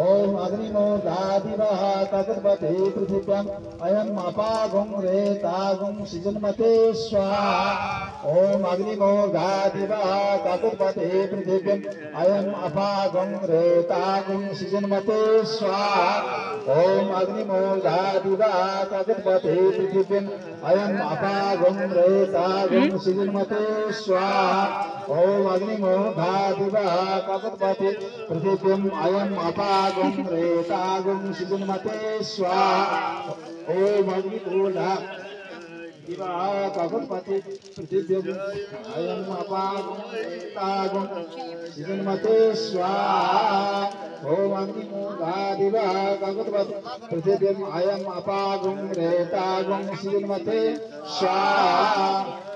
ओम अग्निमूर्धादिवः तगर्भते पृथिव्याम् अयम् अपागुं रेतागुं सिजन्मते स्वाहा ओम अग्निमूर्धादिवः तगर्भते पृथिव्याम् अयम् अपागुं रेतागुं सिजन्मते स्वाहा ओम अग्निमूर्धादिवः तगर्भते पृथिव्याम् अयम् अपागुं रेतागुं सिजन्मते स्वाहा ओम अग्निमूर्धादिवः तगर्भते पृथिव्याम् अयम् अपागुं रेतागुं सिजन्मते स्वाहा ओम अग्निमूर्धादिवः तगर्भते पृथिव्याम् अयम् अपागुं रेतागुं सिजन्मते स्वाहा ओम अग्निमूर्धादिवः तगर्भते पृथिव्याम् अयम् अपागुं रेतागुं सिजन्मते स्वाहा